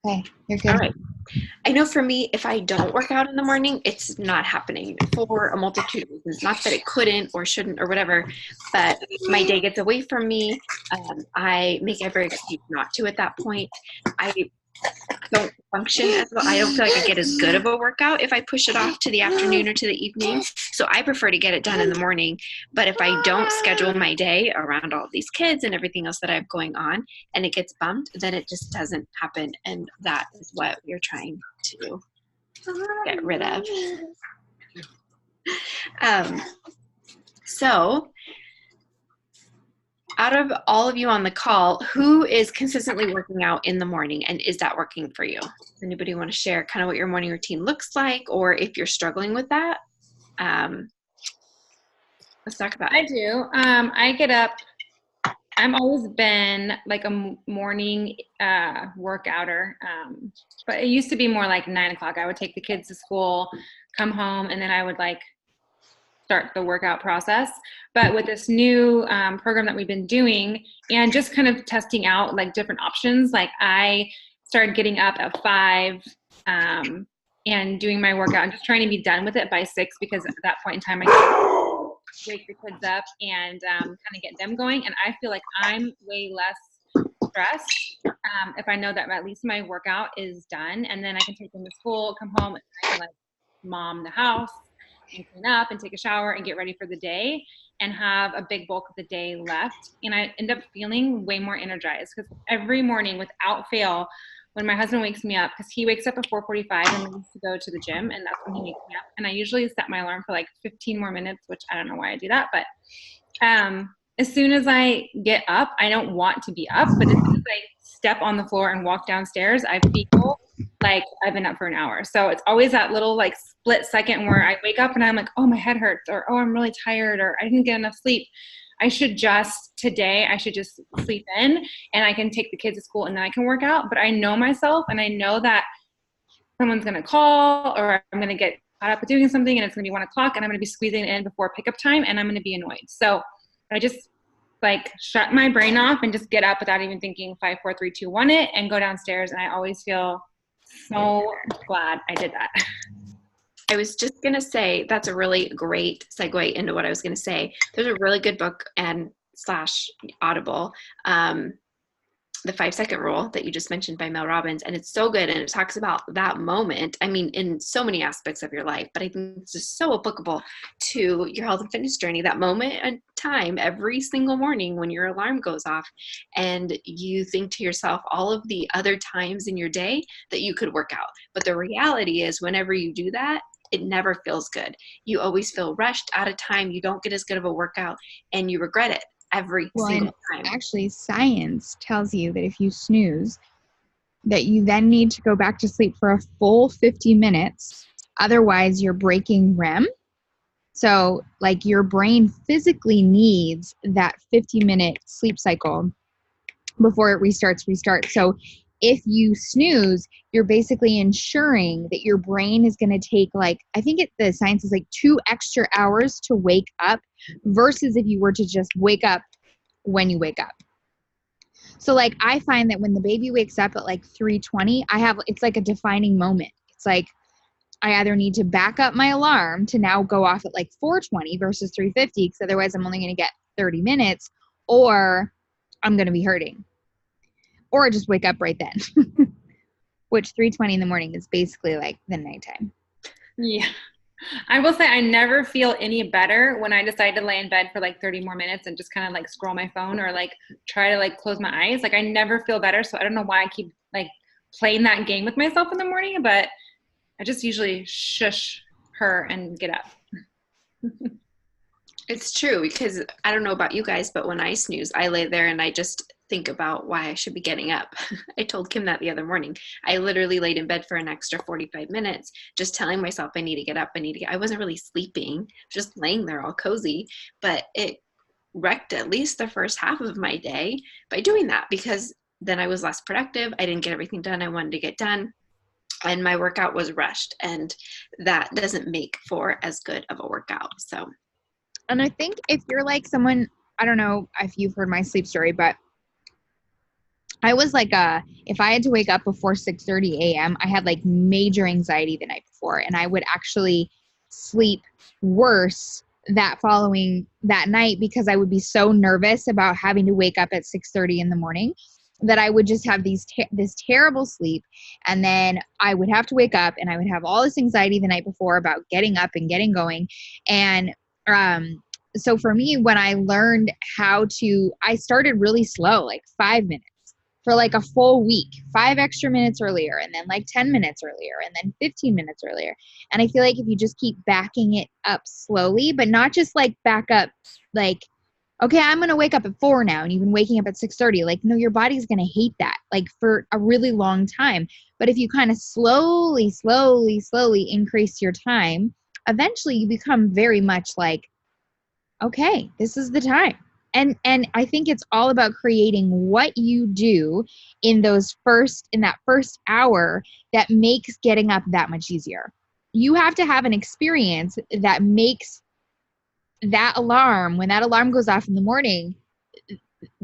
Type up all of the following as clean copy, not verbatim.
Okay, you're All good. right. I know for me, if I don't work out in the morning, it's not happening for a multitude of reasons. Not that it couldn't or shouldn't or whatever, but my day gets away from me. I make every excuse not to at that point. I don't function as well. I don't feel like I get as good of a workout if I push it off to the afternoon or to the evening. So I prefer to get it done in the morning. But if I don't schedule my day around all of these kids and everything else that I have going on and it gets bumped, then it just doesn't happen. And that is what we're trying to get rid of. Um, so out of all of you on the call, who is consistently working out in the morning, and is that working for you? Does anybody want to share kind of what your morning routine looks like, or if you're struggling with that? Let's talk about it. I do. I get up. I've always been like a morning workouter, but it used to be more like 9 o'clock. I would take the kids to school, come home, and then I would like start the workout process. But with this new program that we've been doing and just kind of testing out like different options, like I started getting up at 5 and doing my workout and just trying to be done with it by 6, because at that point in time I can wake the kids up and kind of get them going. And I feel like I'm way less stressed if I know that at least my workout is done, and then I can take them to school, come home, and I can like mom the house and clean up and take a shower and get ready for the day and have a big bulk of the day left. And I end up feeling way more energized, because every morning without fail, when my husband wakes me up, because he wakes up at 4:45 and leaves to go to the gym, and that's when he wakes me up. And I usually set my alarm for like 15 more minutes, which I don't know why I do that, but as soon as I get up, I don't want to be up, but as soon as I step on the floor and walk downstairs, I feel like I've been up for an hour. So it's always that little like split second where I wake up and I'm like, oh, my head hurts, or oh, I'm really tired, or I didn't get enough sleep. I should just sleep in, and I can take the kids to school and then I can work out. But I know myself, and I know that someone's going to call, or I'm going to get caught up with doing something, and it's going to be 1 o'clock, and I'm going to be squeezing it in before pickup time, and I'm going to be annoyed. So I just like shut my brain off and just get up without even thinking 5, 4, 3, 2, 1 it, and go downstairs. And I always feel so glad I did that. I was just going to say, that's a really great segue into what I was going to say. There's a really good book and / Audible, The 5-Second Rule that you just mentioned by Mel Robbins. And it's so good. And it talks about that moment. I mean, in so many aspects of your life, but I think it's just so applicable to your health and fitness journey. That moment and time every single morning when your alarm goes off and you think to yourself all of the other times in your day that you could work out. But the reality is, whenever you do that, it never feels good. You always feel rushed, out of time. You don't get as good of a workout, and you regret it every single time. Actually, science tells you that if you snooze, that you then need to go back to sleep for a full 50 minutes. Otherwise, you're breaking REM. So, like, your brain physically needs that 50-minute sleep cycle before it restarts. So, if you snooze, you're basically ensuring that your brain is going to take, like, I think the science is like 2 extra hours to wake up versus if you were to just wake up when you wake up. So, like, I find that when the baby wakes up at like 3:20, it's like a defining moment. It's like I either need to back up my alarm to now go off at like 4:20 versus 3:50, because otherwise I'm only going to get 30 minutes, or I'm going to be hurting. Or just wake up right then, which 3:20 in the morning is basically like the nighttime. Yeah. I will say I never feel any better when I decide to lay in bed for like 30 more minutes and just kind of like scroll my phone or like try to like close my eyes. Like I never feel better. So I don't know why I keep like playing that game with myself in the morning, but I just usually shush her and get up. It's true, because I don't know about you guys, but when I snooze, I lay there and I just think about why I should be getting up. I told Kim that the other morning. I literally laid in bed for an extra 45 minutes, just telling myself I need to get up. I wasn't really sleeping, just laying there all cozy, but it wrecked at least the first half of my day by doing that, because then I was less productive. I didn't get everything done I wanted to get done, and my workout was rushed, and that doesn't make for as good of a workout. So. And I think if you're like someone, I don't know if you've heard my sleep story, but I was like, if I had to wake up before 6:30 a.m., I had like major anxiety the night before, and I would actually sleep worse that night because I would be so nervous about having to wake up at 6:30 in the morning that I would just have this terrible sleep, and then I would have to wake up and I would have all this anxiety the night before about getting up and getting going. And so for me, when I learned I started really slow, like 5 minutes for like a full week, 5 extra minutes earlier, and then like 10 minutes earlier, and then 15 minutes earlier. And I feel like if you just keep backing it up slowly, but not just like back up, like, okay, I'm going to wake up at 4 now, and you've been waking up at 6:30. Like, no, your body's going to hate that, like, for a really long time. But if you kind of slowly increase your time, eventually you become very much like, okay, this is the time. And I think it's all about creating what you do in that first hour that makes getting up that much easier. You have to have an experience that makes that alarm, when that alarm goes off in the morning,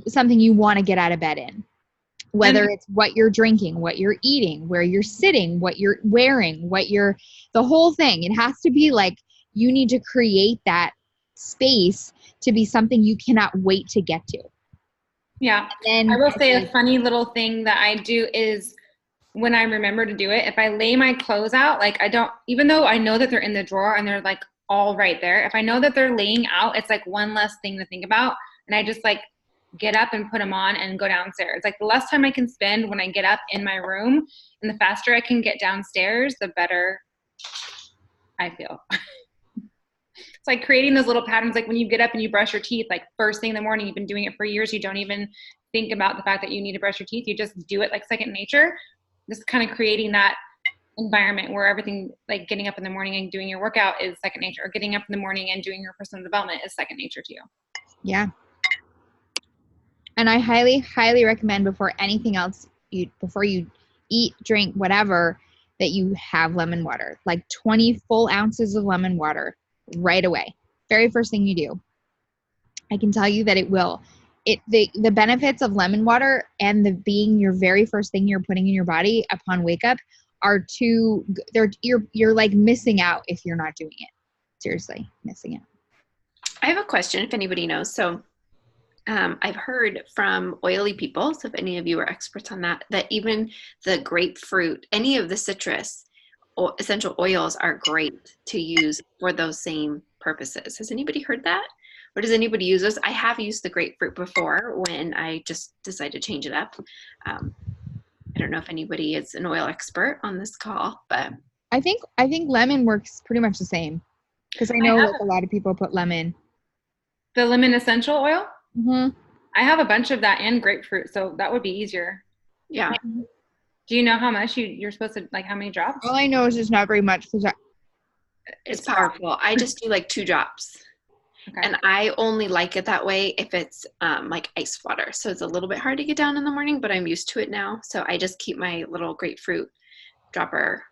something you want to get out of bed in. Whether it's what you're drinking, what you're eating, where you're sitting, what you're wearing, the whole thing. It has to be like you need to create that space to be something you cannot wait to get to. Yeah. And I will say a funny little thing that I do is when I remember to do it, if I lay my clothes out, like even though I know that they're in the drawer and they're like all right there, if I know that they're laying out, it's like one less thing to think about. And I just like get up and put them on and go downstairs. Like the less time I can spend when I get up in my room, and the faster I can get downstairs, the better I feel. It's like creating those little patterns. Like when you get up and you brush your teeth, like first thing in the morning, you've been doing it for years. You don't even think about the fact that you need to brush your teeth. You just do it like second nature. Just kind of creating that environment where everything, like getting up in the morning and doing your workout is second nature, or getting up in the morning and doing your personal development is second nature to you. Yeah. And I highly, highly recommend before anything else, before you eat, drink, whatever, that you have lemon water, like 20 full ounces of lemon water right away. Very first thing you do. I can tell you that the benefits of lemon water and being your very first thing you're putting in your body upon wake up are you're like missing out if you're not doing it. Seriously, missing out. I have a question if anybody knows. So I've heard from oily people, so if any of you are experts on that even the grapefruit, any of the citrus or essential oils are great to use for those same purposes. Has anybody heard that? Or does anybody use those? I have used the grapefruit before when I just decided to change it up. I don't know if anybody is an oil expert on this call, but I think lemon works pretty much the same, because I know like a lot of people put lemon. The lemon essential oil? Mm-hmm. I have a bunch of that and grapefruit, so that would be easier. Yeah. Do you know how much you're supposed to, like how many drops? All I know is it's not very much because it's powerful. I just do like 2 drops. Okay. And I only like it that way if it's like ice water. So it's a little bit hard to get down in the morning, but I'm used to it now. So I just keep my little grapefruit dropper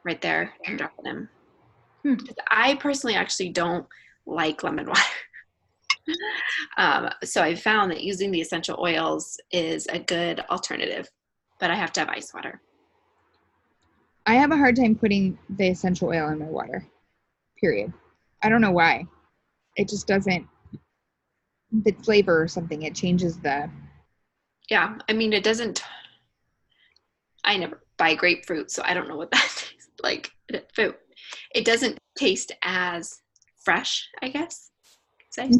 right there and drop it in. I personally actually don't like lemon water. So I found that using the essential oils is a good alternative, but I have to have ice water. I have a hard time putting the essential oil in my water, period. I don't know why. It just doesn't, the flavor or something, it changes the. Yeah, I mean, it doesn't, I never buy grapefruit, so I don't know what that tastes like. It doesn't taste as fresh, I guess. Say.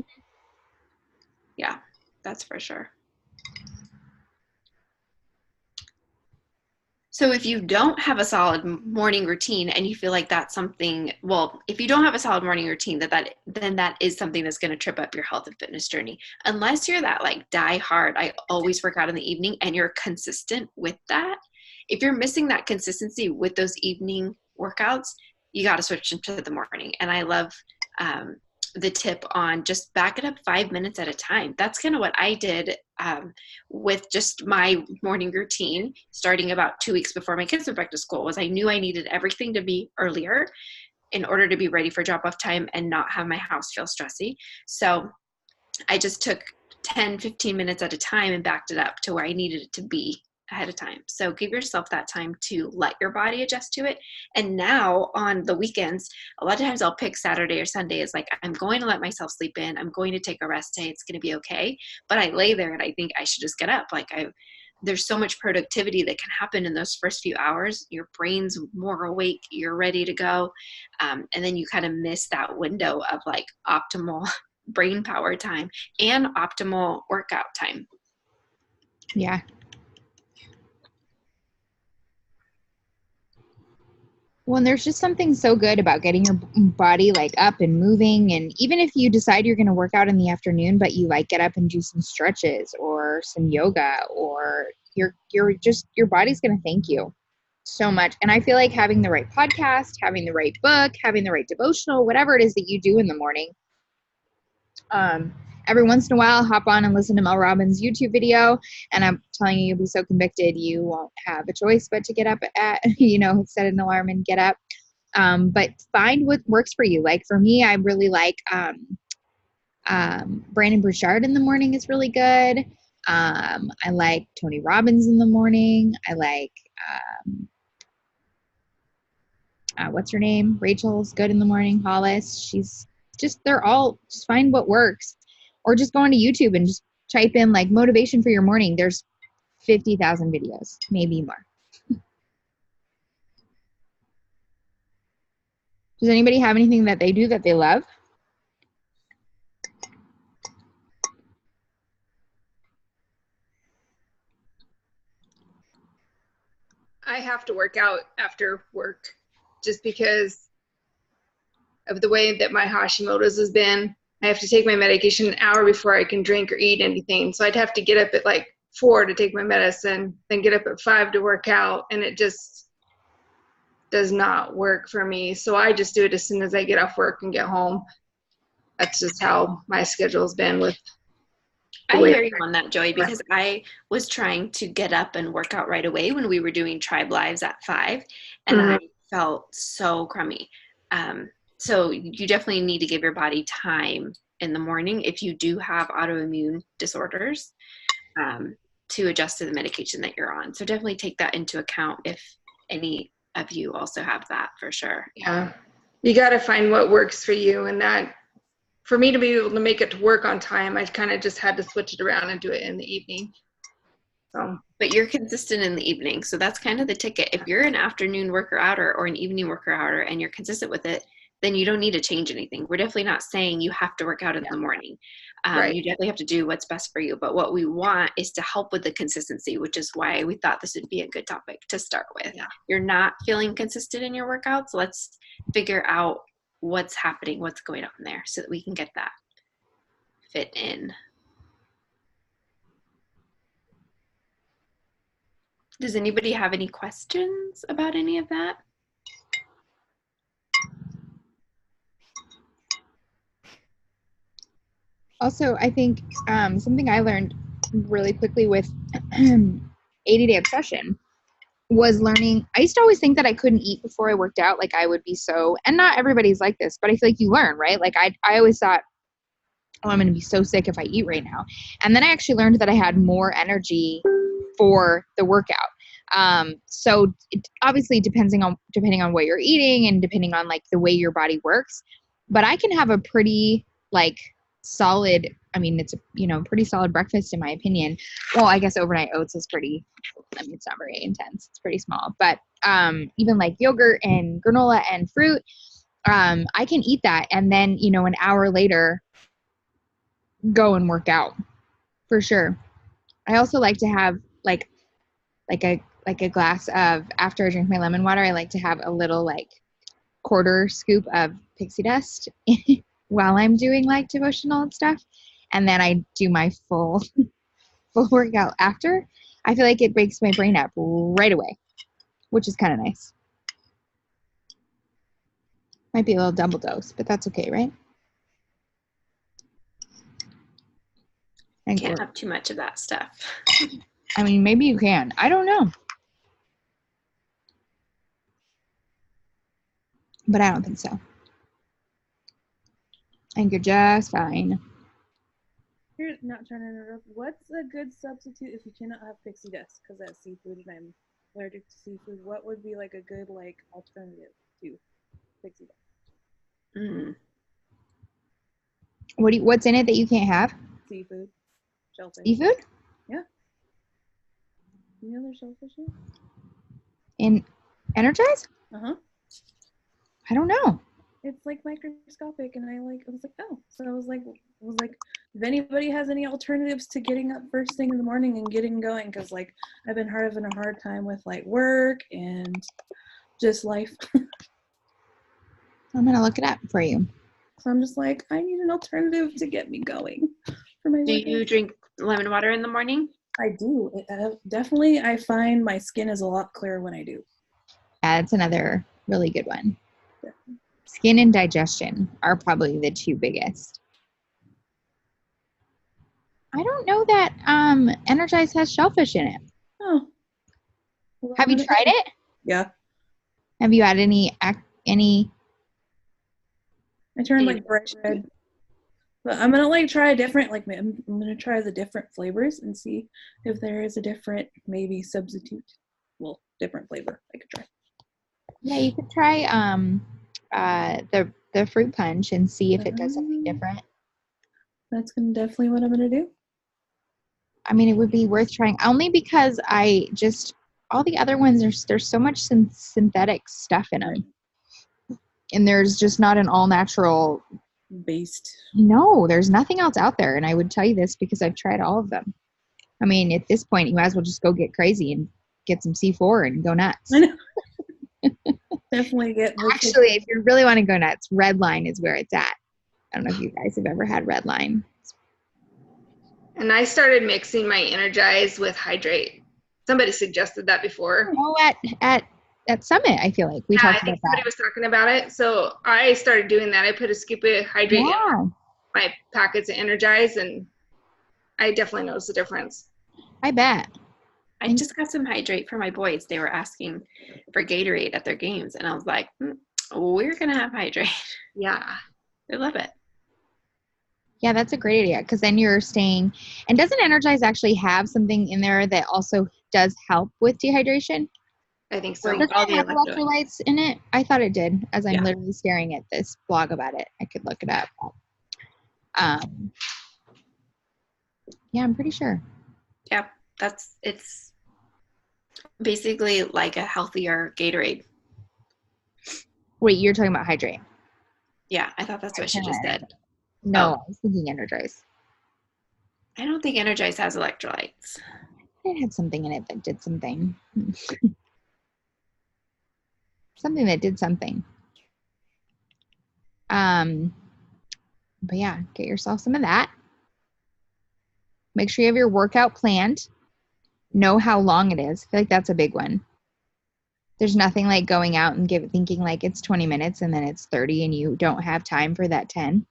Yeah, that's for sure. So if you don't have a solid morning routine and you feel like that's something, well, if you don't have a solid morning routine, then that is something that's going to trip up your health and fitness journey. Unless you're that like die hard, I always work out in the evening, and you're consistent with that. If you're missing that consistency with those evening workouts, you got to switch into the morning. And I love the tip on just back it up 5 minutes at a time. That's kind of what I did with just my morning routine, starting about 2 weeks before my kids went back to school. Was I knew I needed everything to be earlier in order to be ready for drop-off time and not have my house feel stressy. So I just took 10, 15 minutes at a time and backed it up to where I needed it to be ahead of time. So give yourself that time to let your body adjust to it. And now on the weekends, a lot of times I'll pick Saturday or Sunday as like, I'm going to let myself sleep in. I'm going to take a rest day. It's going to be okay. But I lay there and I think I should just get up. Like there's so much productivity that can happen in those first few hours. Your brain's more awake. You're ready to go. And then you kind of miss that window of like optimal brain power time and optimal workout time. Yeah. Well, and there's just something so good about getting your body like up and moving. And even if you decide you're going to work out in the afternoon, but you like get up and do some stretches or some yoga, or your body's going to thank you so much. And I feel like having the right podcast, having the right book, having the right devotional, whatever it is that you do in the morning, every once in a while, hop on and listen to Mel Robbins' YouTube video, and I'm telling you, you'll be so convicted, you won't have a choice but to get up at, set an alarm and get up. But find what works for you. Like for me, I really like Brandon Burchard in the morning is really good. I like Tony Robbins in the morning. I like, what's her name? Rachel's good in the morning. Hollis. They're all, just find what works. Or just go onto YouTube and just type in like motivation for your morning. There's 50,000 videos, maybe more. Does anybody have anything that they do that they love? I have to work out after work just because of the way that my Hashimoto's has been. I have to take my medication an hour before I can drink or eat anything. So I'd have to get up at like 4 to take my medicine, then get up at 5 to work out. And it just does not work for me. So I just do it as soon as I get off work and get home. That's just how my schedule's been with. I hear you on that, Joy, because I was trying to get up and work out right away when we were doing Tribe Lives at 5, and I felt so crummy. So you definitely need to give your body time in the morning if you do have autoimmune disorders to adjust to the medication that you're on. So definitely take that into account if any of you also have that, for sure. Yeah, you got to find what works for you, and that for me to be able to make it to work on time, I kind of just had to switch it around and do it in the evening. So. But you're consistent in the evening, so that's kind of the ticket. If you're an afternoon worker outer or an evening worker outer and you're consistent with it, then you don't need to change anything. We're definitely not saying you have to work out in the morning. Right. You definitely have to do what's best for you. But what we want is to help with the consistency, which is why we thought this would be a good topic to start with. Yeah. You're not feeling consistent in your workouts. Let's figure out what's happening, what's going on there, so that we can get that fit in. Does anybody have any questions about any of that? Also, I think something I learned really quickly with 80-day obsession was learning. I used to always think that I couldn't eat before I worked out. Like I would be so, and not everybody's like this, but I feel like you learn, right? Like I always thought, oh, I'm going to be so sick if I eat right now. And then I actually learned that I had more energy for the workout. So it obviously depending on what you're eating and depending on like the way your body works, but I can have a pretty like solid, it's a, pretty solid breakfast in my opinion. Well, I guess overnight oats is pretty, it's not very intense. It's pretty small, but even like yogurt and granola and fruit, I can eat that. And then, an hour later, go and work out for sure. I also like to have like a glass of, after I drink my lemon water, I like to have a little like quarter scoop of pixie dust while I'm doing like devotional and stuff. And then I do my full workout after. I feel like it wakes my brain up right away, which is kind of nice. Might be a little double dose, but that's okay, right? And can't have too much of that stuff. Maybe you can. I don't know. But I don't think so. I think you're just fine. Here's not trying to interrupt. What's a good substitute if you cannot have pixie dust because that's seafood and I'm allergic to seafood? What would be like a good like alternative to pixie dust? Mm. What's in it that you can't have? Seafood, shellfish. Seafood? Yeah. You know there's shellfish in? In Energize? Uh-huh. I don't know. It's like microscopic, and I was like, oh. So I was like, if anybody has any alternatives to getting up first thing in the morning and getting going, because like I've been having a hard time with like work and just life. I'm gonna look it up for you. So I'm just like, I need an alternative to get me going for my Do workout. you drink lemon water in the morning? I do. Definitely, I find my skin is a lot clearer when I do. Yeah, that's another really good one. Skin and digestion are probably the two biggest. I don't know that Energize has shellfish in it. Oh. Well, Have you tried it? Yeah. Have you had any? I turned like bright red. But I'm gonna like try a different, like I'm gonna try the different flavors and see if there is a different maybe substitute. Well, different flavor I could try. Yeah, you could try the fruit punch and see if it does something different. That's definitely what I'm gonna do. I mean, it would be worth trying only because all the other ones there's so much synthetic stuff in them, and there's just not an all natural Based. No, there's nothing else out there, and I would tell you this because I've tried all of them. I mean, at this point, you might as well just go get crazy and get some C4 and go nuts. I know. Definitely get. Actually, if you really want to go nuts, Redline is where it's at. I don't know if you guys have ever had Redline. And I started mixing my Energize with Hydrate. Somebody suggested that before. Oh, at Summit, I feel like we talked I think about somebody that. was talking about it. So I started doing that. I put a scoop of Hydrate in Yeah, my packets of Energize, and I definitely noticed the difference. I bet. I just got some Hydrate for my boys. They were asking for Gatorade at their games, and I was like, we're going to have Hydrate. Yeah. They love it. Yeah, that's a great idea because then you're staying. And doesn't Energize actually have something in there that also does help with dehydration? I think so. Doesn't all it the have electrolytes. electrolytes in it? I thought it did. As I'm Yeah. literally staring at this blog about it, I could look it up. Yeah, I'm pretty sure. Yeah, it's basically like a healthier Gatorade. Wait, you're talking about Hydrate? Yeah, I thought that's what she just said. No, Oh. I was thinking Energize. I don't think Energize has electrolytes. It had something in it that did something. Something that did something. But yeah, get yourself some of that. Make sure you have your workout planned. Know how long it is. I feel like that's a big one. There's nothing like going out and thinking like it's 20 minutes and then it's 30 and you don't have time for that 10.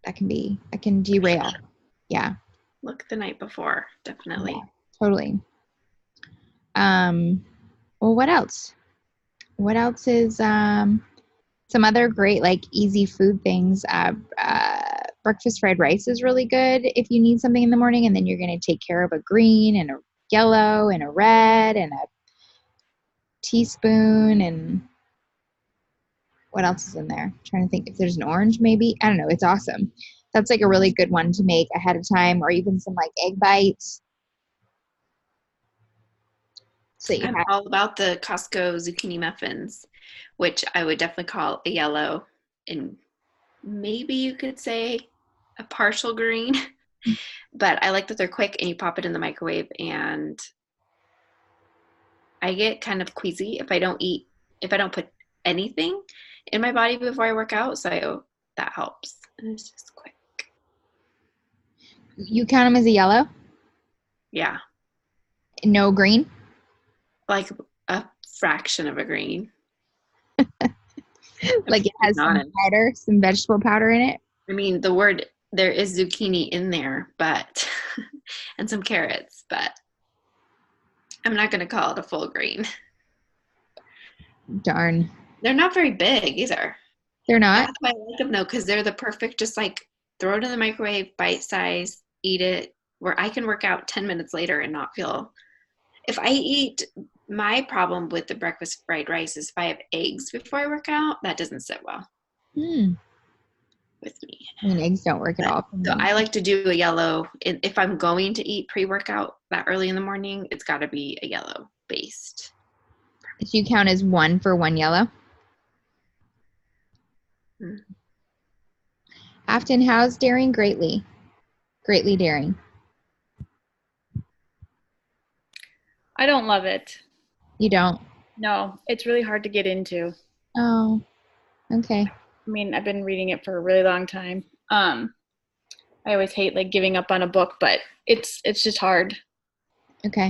That can derail. Yeah. Look the night before, definitely. Yeah, totally. Well, what else? What else is some other great like easy food things? Breakfast fried rice is really good if you need something in the morning, and then you're going to take care of a green and a yellow and a red and a teaspoon. And what else is in there? I'm trying to think if there's an orange maybe. I don't know. It's awesome. That's like a really good one to make ahead of time, or even some like egg bites. So I'm all about the Costco zucchini muffins, which I would definitely call a yellow, and maybe you could say a partial green. But I like that they're quick and you pop it in the microwave, and I get kind of queasy if I don't put anything in my body before I work out, so that helps. And it's just quick. You count them as a yellow? Yeah, No green? like a fraction of a green. Like it has some powder, some vegetable powder in it? I mean, there is zucchini in there, but and some carrots, but I'm not going to call it a full green. Darn. They're not very big either. They're not? That's why I like them though, because they're the perfect, just like throw it in the microwave, bite size, eat it, where I can work out 10 minutes later and not feel. If I eat, my problem with the breakfast fried rice is if I have eggs before I work out, that doesn't sit well with me. I mean, eggs don't work at all for So me. I like to do a yellow. If I'm going to eat pre-workout that early in the morning, it's got to be a yellow based. Do you count as 1 for 1 yellow? Afton, how's daring greatly? Greatly daring. I don't love it. You don't? No, it's really hard to get into. Oh, okay. I mean, I've been reading it for a really long time. I always hate like giving up on a book, but it's just hard. Okay.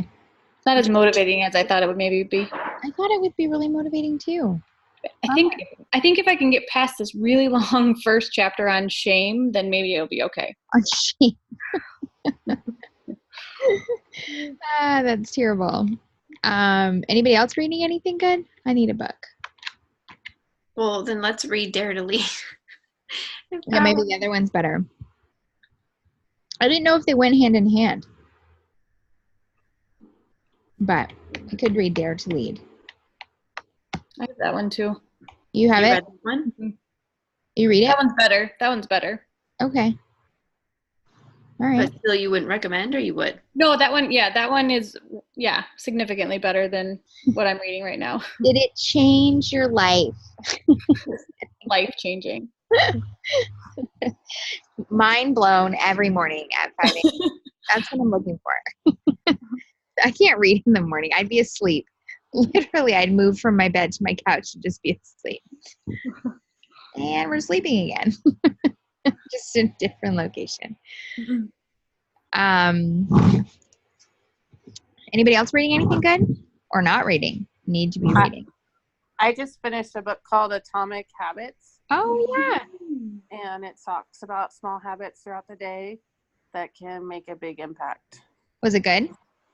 It's not as motivating as I thought it would maybe be. I thought it would be really motivating too. I think if I can get past this really long first chapter on shame, then maybe it'll be okay. On shame. That's terrible. Anybody else reading anything good? I need a book. Well, then let's read Dare to Lead. Yeah, maybe the other one's better. I didn't know if they went hand in hand. But I could read Dare to Lead. I have that one too. You have You it? read that one? You read it? That one's better. That one's better. Okay. All right. But still, you wouldn't recommend, or you would? No, that one is significantly better than what I'm reading right now. Did it change your life? Life changing. Mind blown every morning at 5 a.m. That's what I'm looking for. I can't read in the morning. I'd be asleep. Literally, I'd move from my bed to my couch and just be asleep. And we're sleeping again. Just in a different location. Anybody else reading anything good? Or not reading? Need to be reading. I just finished a book called Atomic Habits, Oh, yeah. and it talks about small habits throughout the day that can make a big impact. Was it good?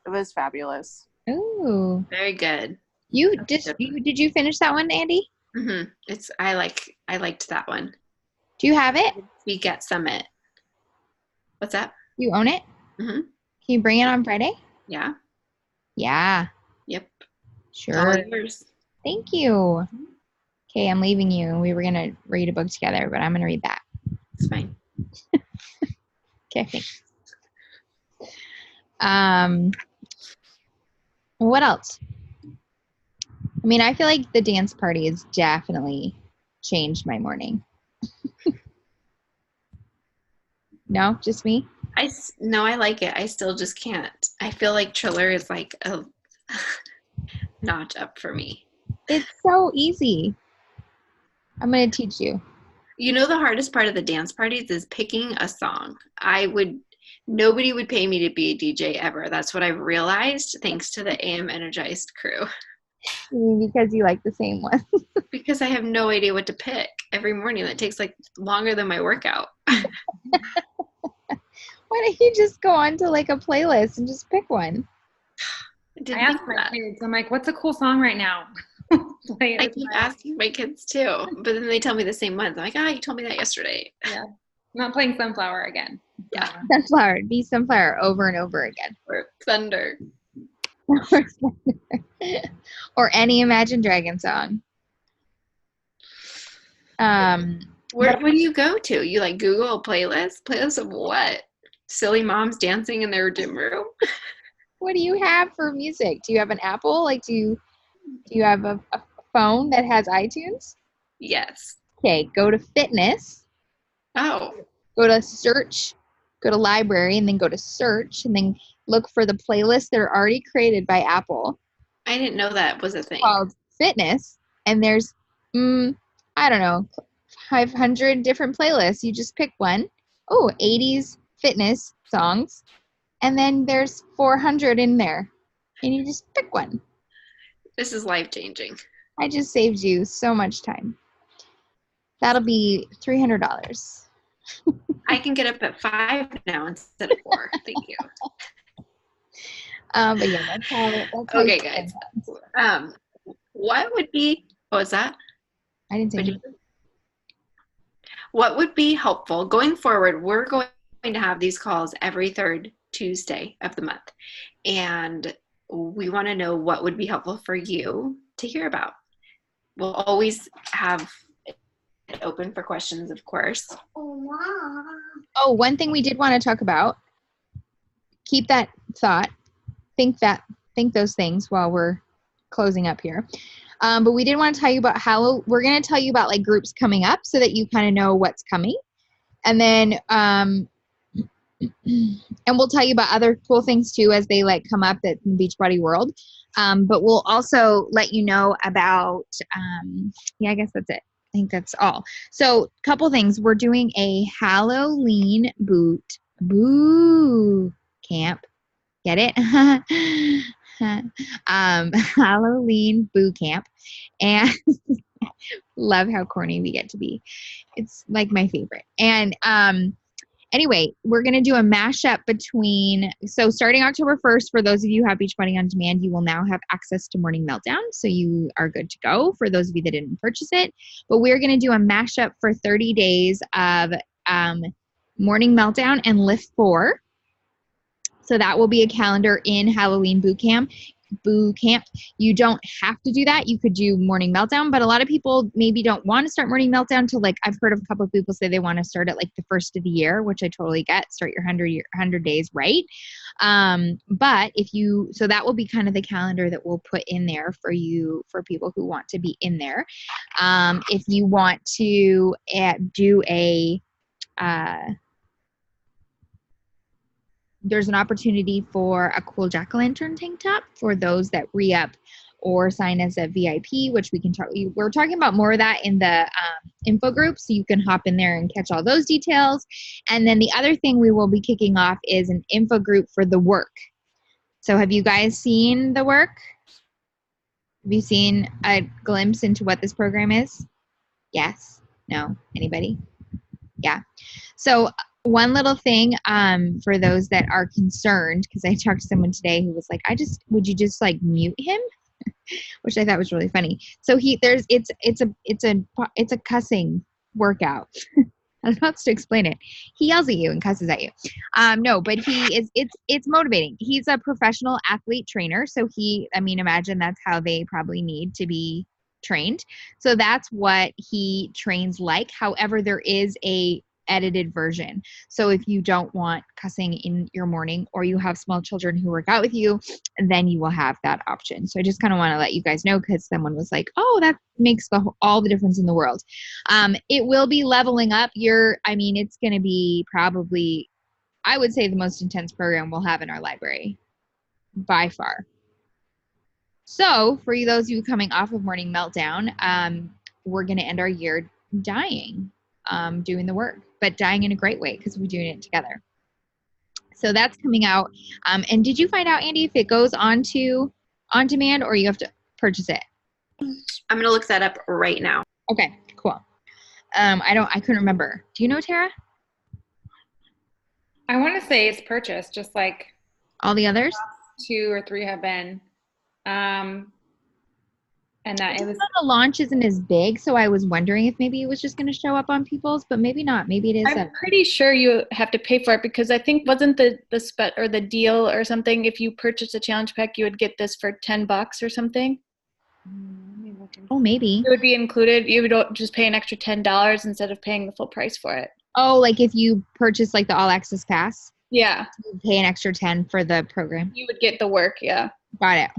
It was fabulous. Ooh. Very good. Did you finish that one, Andy? I liked that one. Do you have it? We Get Summit. What's that? You own it? Mhm. Can you bring it on Friday? Yeah. Yeah. Yep. Sure. All yours. Thank you. Okay, I'm leaving you. We were going to read a book together, but I'm going to read that. It's fine. Okay. What else? I mean, I feel like the dance party has definitely changed my morning. No, just me? No, I like it. I still just can't. I feel like Triller is like a notch up for me. It's so easy. I'm going to teach you. You know, the hardest part of the dance parties is picking a song. Nobody would pay me to be a DJ ever. That's what I've realized thanks to the AM Energized crew. Because you like the same one. Because I have no idea what to pick every morning. That takes like longer than my workout. Why don't you just go on to like a playlist and just pick one? I I asked my kids, I'm like, what's a cool song right now? Play it. I keep asking my kids too, but then they tell me the same ones. I'm like, you told me that yesterday. I'm not playing Sunflower again. Yeah. Sunflower. Be Sunflower over and over again. Or Thunder. Or any Imagine Dragon song. What do you go to? You like Google a playlist? Playlist of what? Silly moms dancing in their gym room? What do you have for music? Do you have an Apple? Like, do you have a phone that has iTunes? Yes. Okay, go to fitness, Oh, go to search, go to library, and then go to search, and then look for the playlists that are already created by Apple I didn't know that was a thing. called fitness. And there's, I don't know, 500 different playlists. You just pick one. Oh, 80s fitness songs. And then there's 400 in there. And you just pick one. This is life-changing. I just saved you so much time. That'll be $300. I can get up at 5 now instead of 4. Thank you. But yeah, that's how Okay, you guys. spend that. What would be, what was that? I didn't say anything. what would be helpful going forward? We're going to have these calls every third Tuesday of the month. And we want to know what would be helpful for you to hear about. We'll always have it open for questions, of course. Oh, one thing we did want to talk about, keep that thought, think those things while we're closing up here. But we did want to tell you about how we're going to tell you about like groups coming up so that you kind of know what's coming. And then, and we'll tell you about other cool things too as they like come up at Beachbody World. But we'll also let you know about, I guess that's it. I think that's all. So a couple things. We're doing a Halloween boot camp. Get it? Halloween boot camp. And love how corny we get to be. It's like my favorite. And anyway, we're going to do a mashup between, so starting October 1st, for those of you who have Beachbody On Demand, you will now have access to Morning Meltdown. So you are good to go for those of you that didn't purchase it. But we're going to do a mashup for 30 days of Morning Meltdown and Lift 4. So that will be a calendar in Halloween boot camp. You don't have to do that. You could do Morning Meltdown, but a lot of people maybe don't want to start Morning Meltdown till like, I've heard of a couple of people say they want to start at like the first of the year, which I totally get. Start your 100 days right. But so that will be kind of the calendar that we'll put in there for you, for people who want to be in there. If you want to do there's an opportunity for a cool jack-o'-lantern tank top for those that re-up or sign as a VIP, which we can talk. We're talking about more of that in the info group, so you can hop in there and catch all those details. And then the other thing we will be kicking off is an info group for the work. So have you guys seen the work? Have you seen a glimpse into what this program is? Yes? No? Anybody? Yeah. So one little thing for those that are concerned, because I talked to someone today who was like, would you just like mute him? Which I thought was really funny. So it's a cussing workout. I don't know how else to explain it. He yells at you and cusses at you. No, but it's motivating. He's a professional athlete trainer. So imagine that's how they probably need to be trained. So that's what he trains like. However, there is a edited version. So if you don't want cussing in your morning, or you have small children who work out with you, then you will have that option. So I just kind of want to let you guys know, because someone was like, oh, that makes all the difference in the world. It will be leveling up it's going to be probably, I would say, the most intense program we'll have in our library by far. So for those of you coming off of Morning Meltdown, we're going to end our year dying, doing the work, but dying in a great way because we're doing it together. So that's coming out. And did you find out, Andy, if it goes on demand or you have to purchase it? I'm going to look that up right now. Okay, cool. I couldn't remember. Do you know, Tara? I want to say it's purchased, just like all the others. 2 or 3 have been. And that it was, the launch isn't as big, so I was wondering if maybe it was just going to show up on people's, but maybe not. Maybe it is. I'm pretty sure you have to pay for it, because I think wasn't the deal or something, if you purchase a challenge pack, you would get this for $10 or something. Oh, maybe it would be included. You would just pay an extra $10 instead of paying the full price for it. Oh, like if you purchase like the all access pass. Yeah. You pay an extra $10 for the program. You would get the work. Yeah. Got it.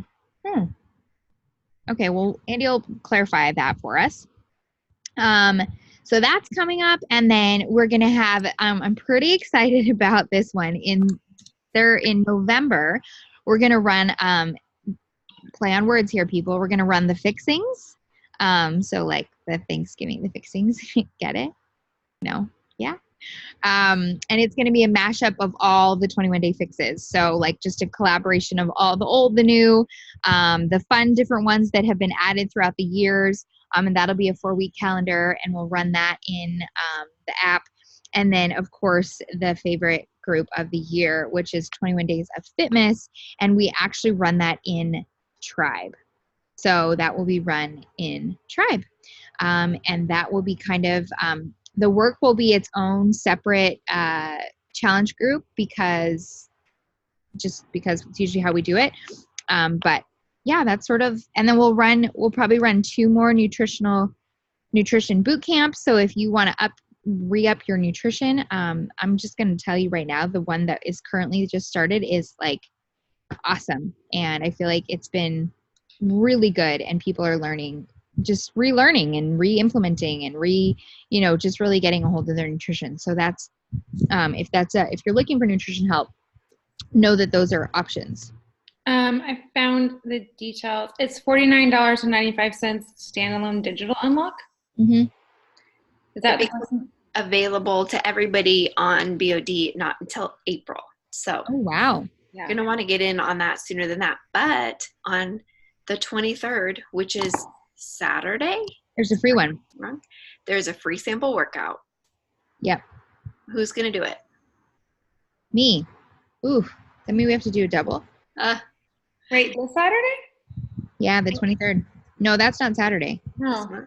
Okay, well, Andy will clarify that for us. So that's coming up, and then we're gonna have. I'm pretty excited about this one. In November, we're gonna run. Play on words here, people. We're gonna run the fixings. So like the Thanksgiving, the fixings. Get it? No? Yeah. And it's going to be a mashup of all the 21-day fixes. So like just a collaboration of all the old, the new, the fun different ones that have been added throughout the years. And that'll be a 4-week calendar, and we'll run that in the app. And then, of course, the favorite group of the year, which is 21 Days of Fitness. And we actually run that in Tribe. So that will be run in Tribe. And that will be kind of the work will be its own separate challenge group because it's usually how we do it. But yeah, that's sort of, and then we'll probably run 2 more nutrition boot camps. So if you want to re-up your nutrition, I'm just going to tell you right now, the one that is currently just started is like awesome. And I feel like it's been really good and people are learning, just relearning and re-implementing and just really getting a hold of their nutrition. So that's, if you're looking for nutrition help, know that those are options. I found the details. It's $49.95 standalone digital unlock. Mm-hmm. Is that available to everybody on BOD not until April? So Oh, wow. yeah. you're going to want to get in on that sooner than that. But on the 23rd, which is Saturday, There's a free one. there's a free sample workout. Yep. Who's going to do it? Me. Ooh, that means we have to do a double. Wait, this Saturday? Yeah, the 23rd. No, that's not Saturday. No.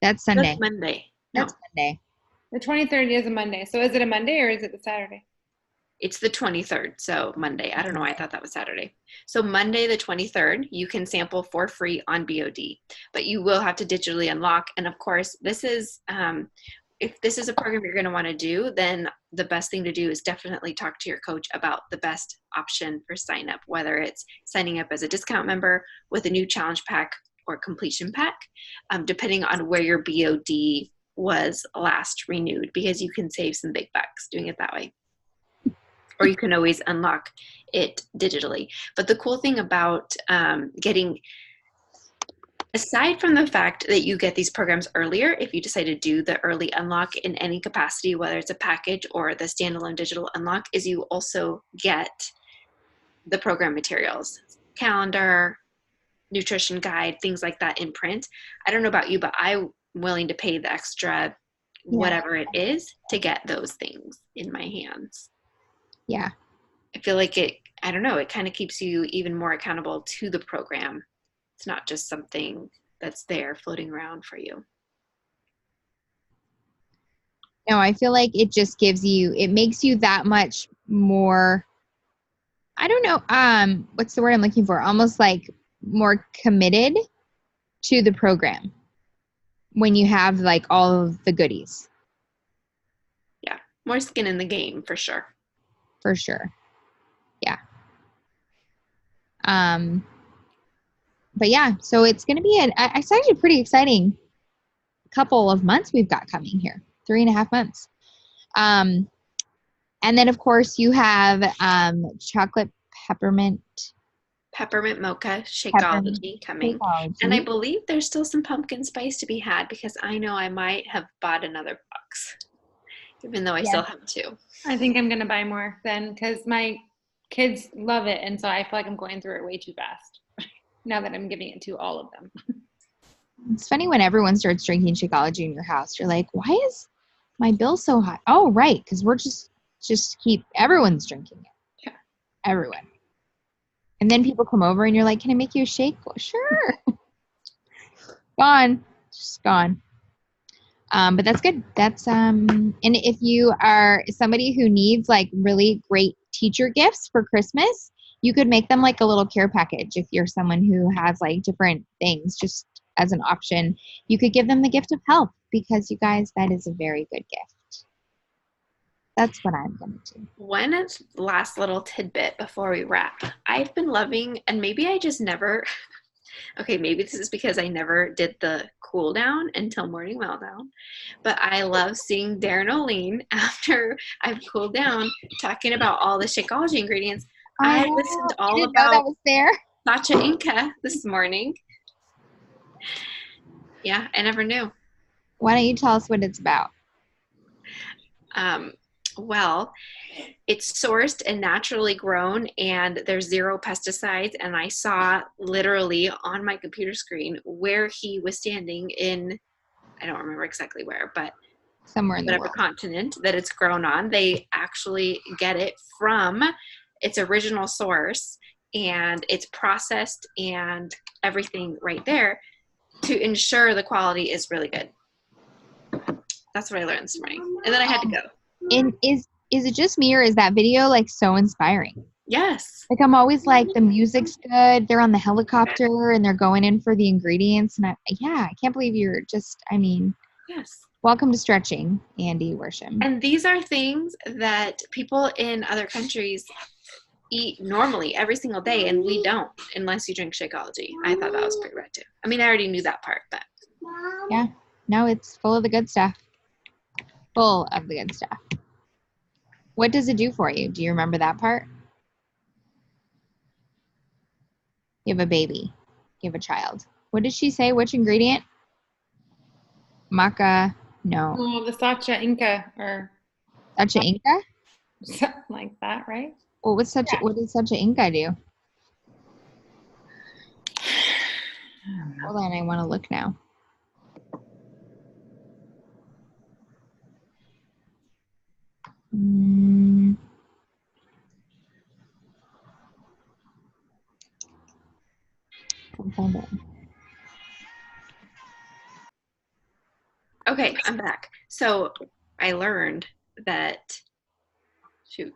That's Sunday. That's Monday. No, That's Monday. The 23rd is a Monday. So is it a Monday or is it the Saturday? it's the 23rd. So Monday. I don't know why I thought that was Saturday. So Monday, the 23rd, you can sample for free on BOD, but you will have to digitally unlock. And of course, this is, if this is a program you're going to want to do, then the best thing to do is definitely talk to your coach about the best option for sign up, whether it's signing up as a discount member with a new challenge pack or completion pack, depending on where your BOD was last renewed, because you can save some big bucks doing it that way. Or you can always unlock it digitally. But the cool thing about getting, aside from the fact that you get these programs earlier, if you decide to do the early unlock in any capacity, whether it's a package or the standalone digital unlock, is you also get the program materials, calendar, nutrition guide, things like that in print. I don't know about you, but I'm willing to pay the extra, whatever it is, to get those things in my hands. Yeah. I feel like it kind of keeps you even more accountable to the program. It's not just something that's there floating around for you. No, I feel like it just it makes you that much more, I don't know, what's the word I'm looking for? Almost like more committed to the program when you have like all of the goodies. Yeah, more skin in the game for sure. For sure. Yeah. But yeah, so it's going to be it's actually a pretty exciting couple of months we've got coming here, 3.5 months. And then of course you have chocolate peppermint Mocha Shakeology coming. And I believe there's still some pumpkin spice to be had, because I know I might have bought another box, even though I still have 2. I think I'm going to buy more then, because my kids love it. And so I feel like I'm going through it way too fast now that I'm giving it to all of them. It's funny when everyone starts drinking Shakeology in your house. You're like, why is my bill so high? Oh, right, because we're just everyone's drinking it. Yeah. Everyone. And then people come over and you're like, can I make you a shake? Well, sure. Gone. Just gone. But that's good. That's and if you are somebody who needs like really great teacher gifts for Christmas, you could make them like a little care package. If you're someone who has like different things, just as an option, you could give them the gift of health, because you guys, that is a very good gift. That's what I'm going to do. One last little tidbit before we wrap. I've been loving, and maybe I just never, okay, maybe this is because I never did the cool down until morning meltdown, but I love seeing Darren O'Lean after I've cooled down talking about all the Shakeology ingredients. I listened all about that was there. Sacha Inca this morning. Yeah, I never knew. Why don't you tell us what it's about? Well, it's sourced and naturally grown, and there's 0 pesticides. And I saw literally on my computer screen where he was standing in, I don't remember exactly where, but somewhere in the whatever world. Continent that it's grown on. They actually get it from its original source, and it's processed and everything right there to ensure the quality is really good. That's what I learned this morning. And then I had to go. And is it just me, or is that video like so inspiring? Yes. Like I'm always like, the music's good. They're on the helicopter and they're going in for the ingredients. And I can't believe you're just, I mean, Yes. welcome to stretching, Andy Worsham. And these are things that people in other countries eat normally every single day, and we don't unless you drink Shakeology. I thought that was pretty rad too. I mean, I already knew that part, but Yeah. No, it's full of the good stuff. Full of the good stuff. What does it do for you? Do you remember that part? You have a baby. You have a child. What did she say? Which ingredient? Maca. No. Oh, the Sacha Inca or Sacha Inca? something like that, right? Well, what did Sacha Inca do? Hold on, I want to look now. Can't find it. okay, I'm back. So I learned that, shoot,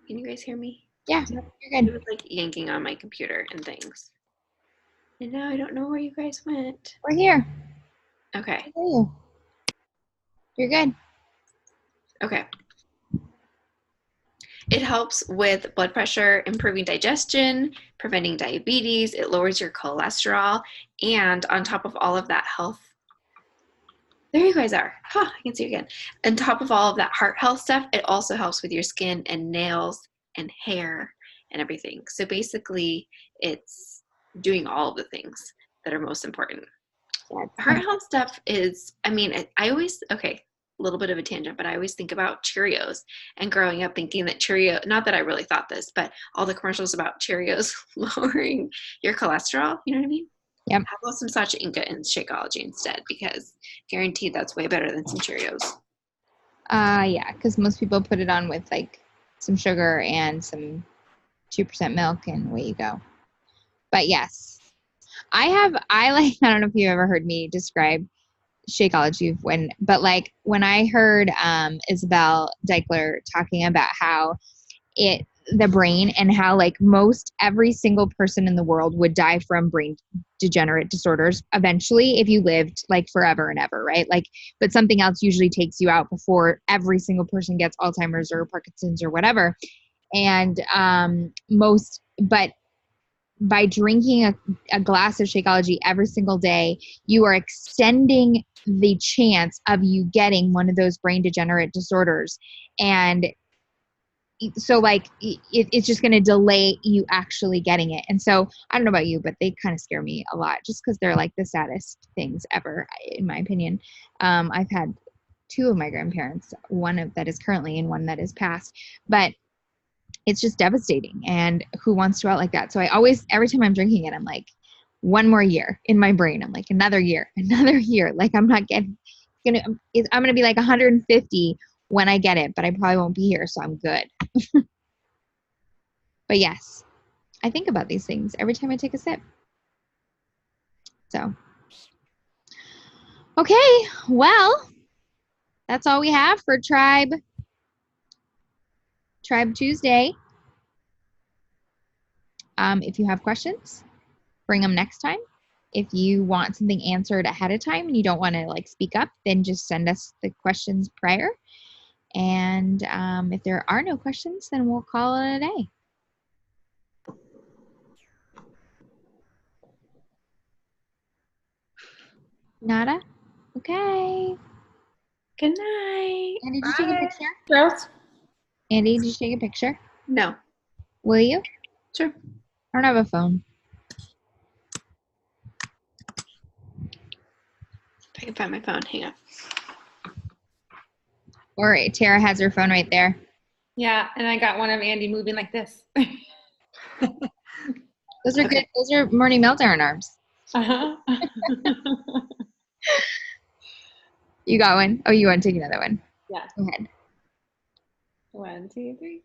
can you guys hear me? Yeah, you're It good. was like yanking on my computer and things. And now I don't know where you guys went. We're here. Okay. I hear you. You're good. Okay. It helps with blood pressure, improving digestion, preventing diabetes. It lowers your cholesterol. And on top of all of that health, there you guys are. Huh, I can see you again. On top of all of that heart health stuff, it also helps with your skin and nails and hair and everything. So basically, it's doing all of the things that are most important. Heart health stuff is, I mean, I always, okay, a little bit of a tangent, but I always think about Cheerios and growing up thinking that Cheerio, not that I really thought this, but all the commercials about Cheerios lowering your cholesterol, you know what I mean? Yep. How about some Sacha Inca and Shakeology instead? Because guaranteed that's way better than some Cheerios. Yeah, because most people put it on with like some sugar and some 2% milk, and away you go. But yes, I don't know if you've ever heard me describe Shakeology but when I heard Isabel Deichler talking about how the brain and how like every single person in the world would die from brain degenerate disorders eventually if you lived like forever and ever, right? Like, but something else usually takes you out before every single person gets Alzheimer's or Parkinson's or whatever. And but by drinking a glass of Shakeology every single day, you are extending the chance of you getting one of those brain degenerate disorders. And so like it's just going to delay you actually getting it. And so I don't know about you, but they kind of scare me a lot just because they're like the saddest things ever, in my opinion. I've had two of my grandparents, one that is currently and one that is passed, but it's just devastating. And who wants to out like that? So I always, every time I'm drinking it, I'm like, one more year in my brain. I'm like, another year. Like I'm going to be like 150 when I get it, but I probably won't be here. So I'm good. But yes, I think about these things every time I take a sip. So, okay. Well, that's all we have for Tribe Tuesday. If you have questions, bring them next time. If you want something answered ahead of time and you don't want to like speak up, then just send us the questions prior. And if there are no questions, then we'll call it a day. Nada? Okay. Good night. Andy, did you take a picture? Gross. Andy, did you take a picture? No. Will you? Sure. I don't have a phone. If I can find my phone, hang on. Or Tara has her phone right there. Yeah, and I got one of Andy moving like this. Those are good. Those are morning meltdown arms. Uh-huh. You got one? Oh, you want to take another one? Yeah. Go ahead. 1, 2, 3.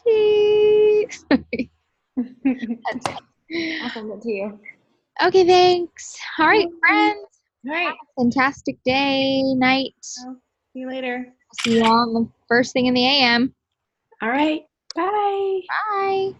Cheese. That's it. I'll send it to you. Okay, thanks. All right, friends. All right. Fantastic day, night, See you later. See you all the first thing in the AM. All right. Bye. Bye.